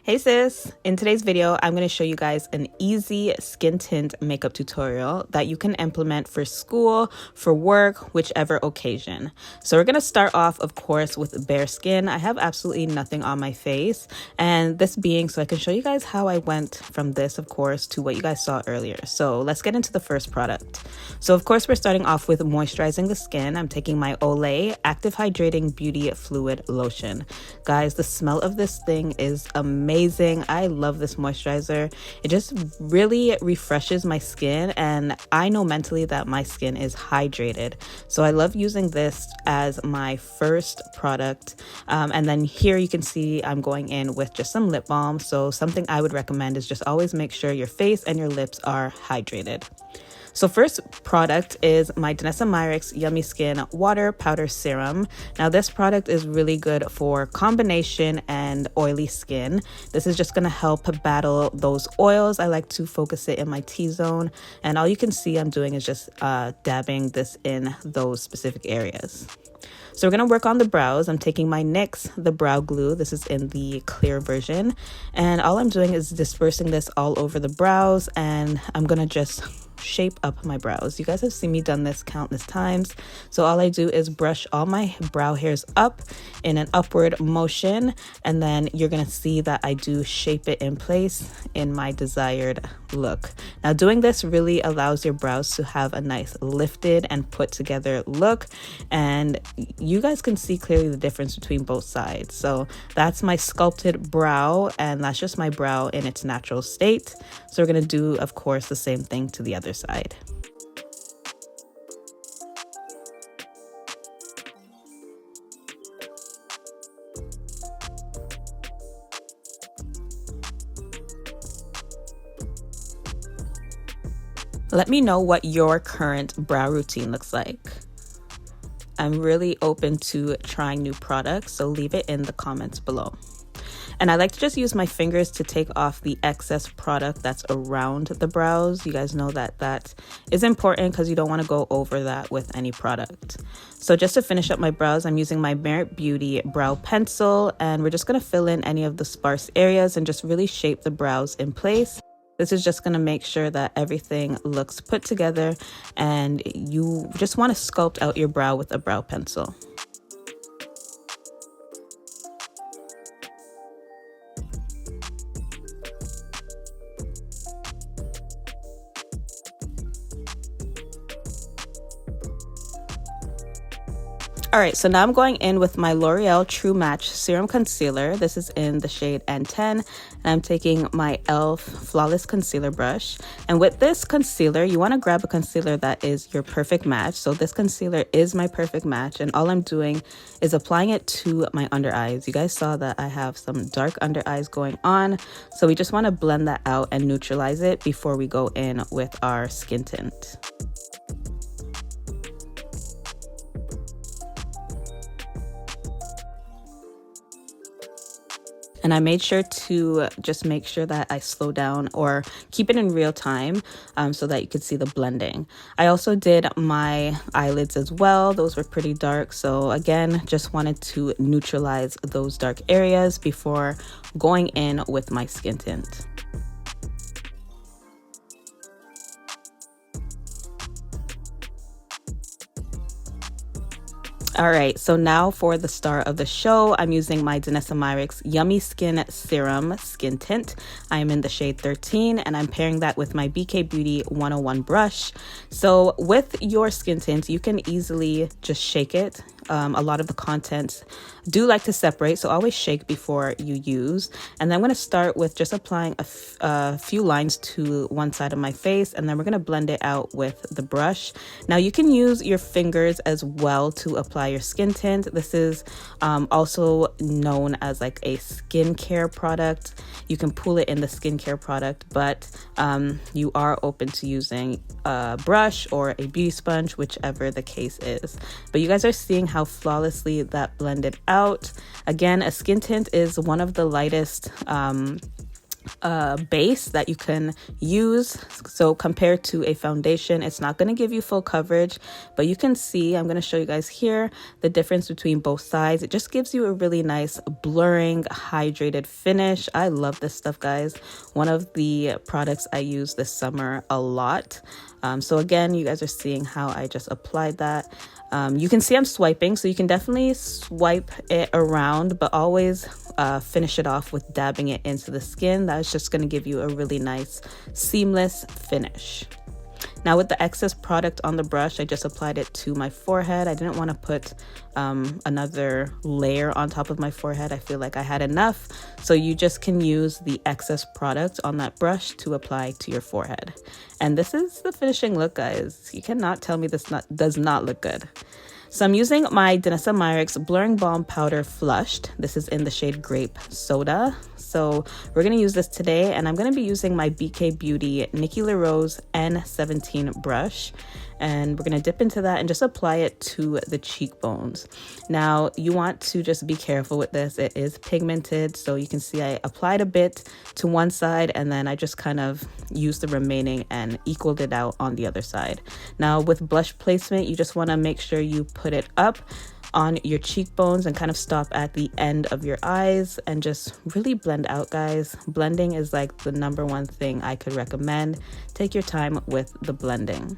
Hey sis, in today's video, I'm going to show you guys an easy skin tint makeup tutorial that you can implement for school, for work, whichever occasion. So we're going to start off, of course, with bare skin. I have absolutely nothing on my face, and this being so I can show you guys how I went from this, of course, to what you guys saw earlier. So let's get into the first product. So of course, we're starting off with moisturizing the skin. I'm taking my Olay Active Hydrating Beauty Fluid Lotion. Guys, the smell of this thing is amazing. I love this moisturizer. It just really refreshes my skin, and I know mentally that my skin is hydrated. So I love using this as my first product. And then here you can see I'm going in with just some lip balm. So something I would recommend is just always make sure your face and your lips are hydrated. So first product is my Danessa Myricks Yummy Skin Water Powder Serum. Now this product is really good for combination and oily skin. This is just going to help battle those oils. I like to focus it in my T-zone, and all you can see I'm doing is just dabbing this in those specific areas. So we're going to work on the brows. I'm taking my NYX The Brow Glue. This is in the clear version. And all I'm doing is dispersing this all over the brows, and I'm going to just shape up my brows. You guys have seen me done this countless times. So all I do is brush all my brow hairs up in an upward motion, and then you're going to see that I do shape it in place in my desired look. Now doing this really allows your brows to have a nice lifted and put together look, and you guys can see clearly the difference between both sides. So that's my sculpted brow, and that's just my brow in its natural state. So we're going to do, of course, the same thing to the other side. Let me know what your current brow routine looks like. I'm really open to trying new products, so leave it in the comments below. And I like to just use my fingers to take off the excess product that's around the brows. You guys know that that is important because you don't want to go over that with any product. So just to finish up my brows, I'm using my Merit Beauty brow pencil, and we're just going to fill in any of the sparse areas and just really shape the brows in place. This is just going to make sure that everything looks put together, and you just want to sculpt out your brow with a brow pencil. All right, so now I'm going in with my L'Oreal True Match Serum Concealer. This is in the shade N10, and I'm taking my e.l.f. Flawless Concealer Brush. And with this concealer, you want to grab a concealer that is your perfect match. So this concealer is my perfect match, and all I'm doing is applying it to my under eyes. You guys saw that I have some dark under eyes going on, so we just want to blend that out and neutralize it before we go in with our skin tint. And I made sure to just make sure that I slow down or keep it in real time so that you could see the blending. I also did my eyelids as well. Those were pretty dark. So again, just wanted to neutralize those dark areas before going in with my skin tint. All right, so now for the star of the show, I'm using my Danessa Myricks Yummy Skin Serum Skin Tint. I am in the shade 13, and I'm pairing that with my BK Beauty 101 brush. So with your skin tint, you can easily just shake it. A lot of the contents do like to separate, so always shake before you use. And then I'm going to start with just applying a few lines to one side of my face, and then we're going to blend it out with the brush. Now you can use your fingers as well to apply your skin tint. This is also known as like a skincare product. You can pull it in the skincare product, but you are open to using a brush or a beauty sponge, whichever the case is. But you guys are seeing how flawlessly that blended out. Again, a skin tint is one of the lightest base that you can use. So compared to a foundation, it's not going to give you full coverage, but you can see, I'm going to show you guys here the difference between both sides. It just gives you a really nice blurring, hydrated finish. I love this stuff, guys. One of the products I use this summer a lot. So again, you guys are seeing how I just applied that. You can see I'm swiping, so you can definitely swipe it around, but always finish it off with dabbing it into the skin. That's just going to give you a really nice seamless finish. Now with the excess product on the brush, I just applied it to my forehead. I didn't want to put another layer on top of my forehead. I feel like I had enough. So you just can use the excess product on that brush to apply to your forehead. And this is the finishing look, guys. You cannot tell me this does not look good. So I'm using my Danessa Myricks Blurring Balm Powder Flushed. This is in the shade Grape Soda. So we're going to use this today, and I'm going to be using my BK Beauty Nikki LaRose N17 brush. And we're going to dip into that and just apply it to the cheekbones. Now, you want to just be careful with this. It is pigmented, so you can see I applied a bit to one side, and then I just kind of used the remaining and equaled it out on the other side. Now, with blush placement, you just want to make sure you put it up on your cheekbones and kind of stop at the end of your eyes and just really blend out, guys. Blending is like the #1 thing I could recommend. Take your time with the blending.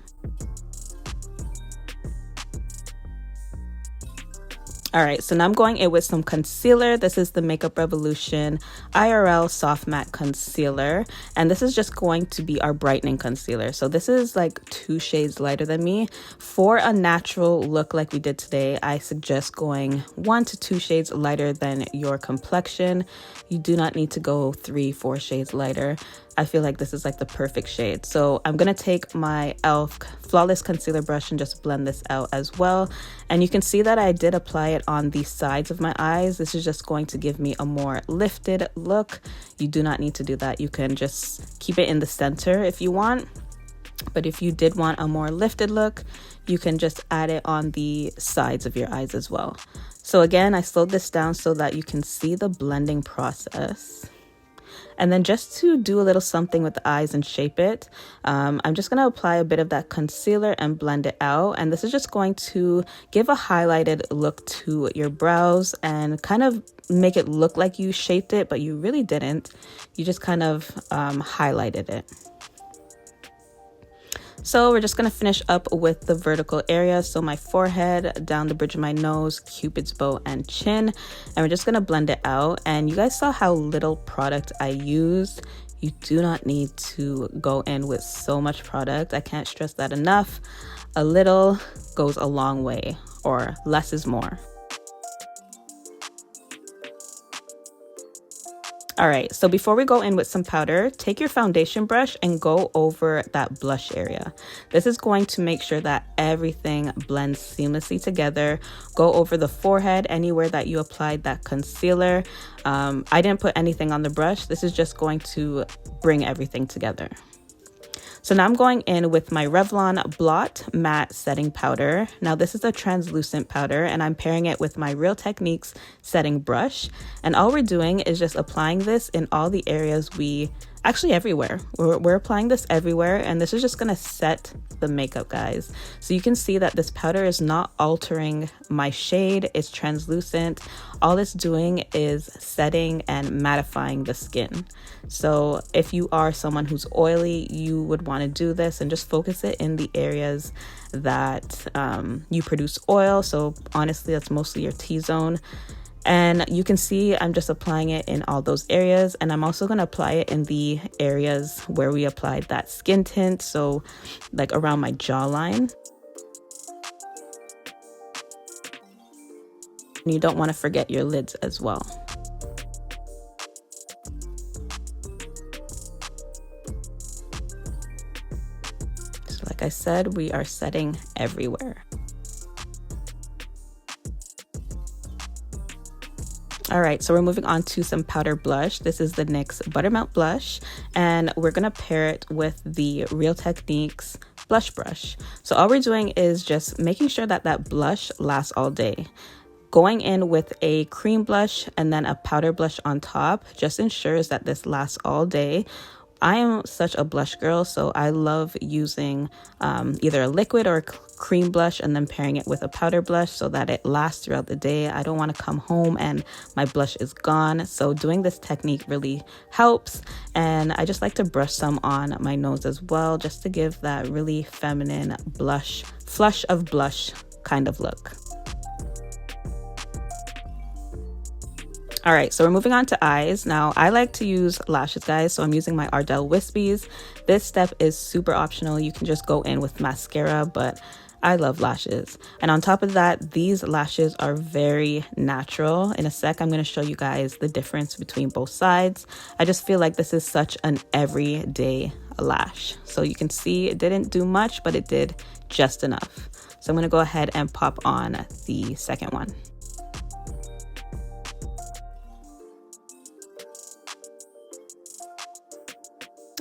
All right, so now I'm going in with some concealer. This is the Makeup Revolution IRL Soft Matte Concealer, and this is just going to be our brightening concealer. So this is like 2 shades lighter than me. For a natural look like we did today, I suggest going 1 to 2 shades lighter than your complexion. You do not need to go 3-4 shades lighter. I feel like this is like the perfect shade. So I'm gonna take my e.l.f. Flawless Concealer brush and just blend this out as well. And you can see that I did apply it on the sides of my eyes. This is just going to give me a more lifted look. You do not need to do that. You can just keep it in the center if you want. But if you did want a more lifted look, you can just add it on the sides of your eyes as well. So again, I slowed this down so that you can see the blending process. And then just to do a little something with the eyes and shape it, I'm just going to apply a bit of that concealer and blend it out. And this is just going to give a highlighted look to your brows and kind of make it look like you shaped it, but you really didn't. You just kind of highlighted it. So we're just going to finish up with the vertical area. So my forehead, down the bridge of my nose, Cupid's bow, and chin. And we're just going to blend it out. And you guys saw how little product I used. You do not need to go in with so much product. I can't stress that enough. A little goes a long way, or less is more. All right, so before we go in with some powder, take your foundation brush and go over that blush area. This is going to make sure that everything blends seamlessly together. Go over the forehead, anywhere that you applied that concealer. I didn't put anything on the brush. This is just going to bring everything together. So now I'm going in with my Revlon Blot Matte Setting Powder. Now this is a translucent powder, and I'm pairing it with my Real Techniques setting brush. And all we're doing is just applying this in all the areas actually everywhere. We're applying this everywhere, and this is just gonna set the makeup, guys. So you can see that this powder is not altering my shade. It's translucent. All it's doing is setting and mattifying the skin. So if you are someone who's oily, you would want to do this and just focus it in the areas that you produce oil. So honestly, that's mostly your T-zone. And you can see I'm just applying it in all those areas. And I'm also going to apply it in the areas where we applied that skin tint. So like around my jawline. And you don't want to forget your lids as well. So like I said, we are setting everywhere. All right, so we're moving on to some powder blush. This is the NYX Buttermelt Blush, and we're gonna pair it with the Real Techniques blush brush. So all we're doing is just making sure that that blush lasts all day. Going in with a cream blush and then a powder blush on top just ensures that this lasts all day. I am such a blush girl, so I love using either a liquid or a cream blush and then pairing it with a powder blush so that it lasts throughout the day. I don't want to come home and my blush is gone. So doing this technique really helps. And I just like to brush some on my nose as well, just to give that really feminine blush, flush of blush kind of look. All right, so we're moving on to eyes. Now, I like to use lashes, guys, so I'm using my Ardell Wispies. This step is super optional. You can just go in with mascara, but I love lashes. And on top of that, these lashes are very natural. In a sec, I'm gonna show you guys the difference between both sides. I just feel like this is such an everyday lash. So you can see it didn't do much, but it did just enough. So I'm gonna go ahead and pop on the second one.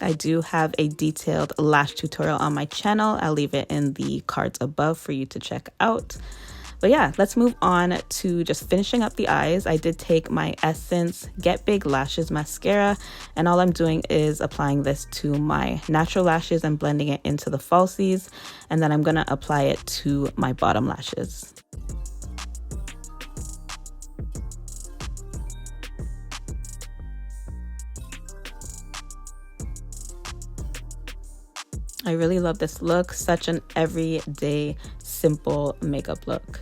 I do have a detailed lash tutorial on my channel. I'll leave it in the cards above for you to check out. But yeah, let's move on to just finishing up the eyes. I did take my Essence Get Big Lashes mascara, and all I'm doing is applying this to my natural lashes and blending it into the falsies, and then I'm gonna apply it to my bottom lashes. I really love this look, such an everyday, simple makeup look.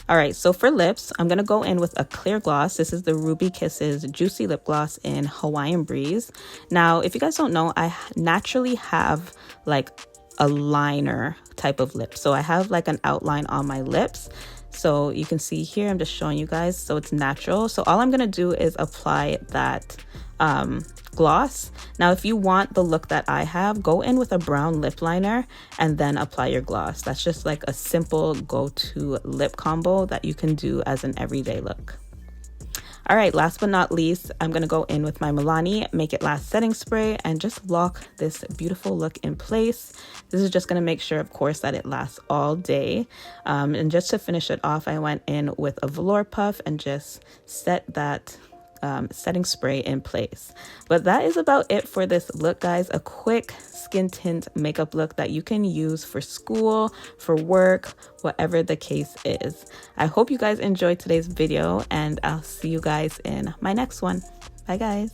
All right, so for lips, I'm gonna go in with a clear gloss. This is the Ruby Kisses Juicy Lip Gloss in Hawaiian Breeze. Now, if you guys don't know, I naturally have like a liner type of lip. So I have like an outline on my lips. So you can see here, I'm just showing you guys, so it's natural. So all I'm gonna do is apply that gloss. Now, if you want the look that I have, go in with a brown lip liner and then apply your gloss. That's just like a simple go-to lip combo that you can do as an everyday look. All right, last but not least, I'm gonna go in with my Milani Make It Last setting spray and just lock this beautiful look in place. This is just gonna make sure, of course, that it lasts all day. And just to finish it off, I went in with a velour puff and just set that setting spray in place. But that is about it for this look, guys. A quick skin tint makeup look that you can use for school, for work, whatever the case is. I hope you guys enjoyed today's video, and I'll see you guys in my next one. Bye, guys.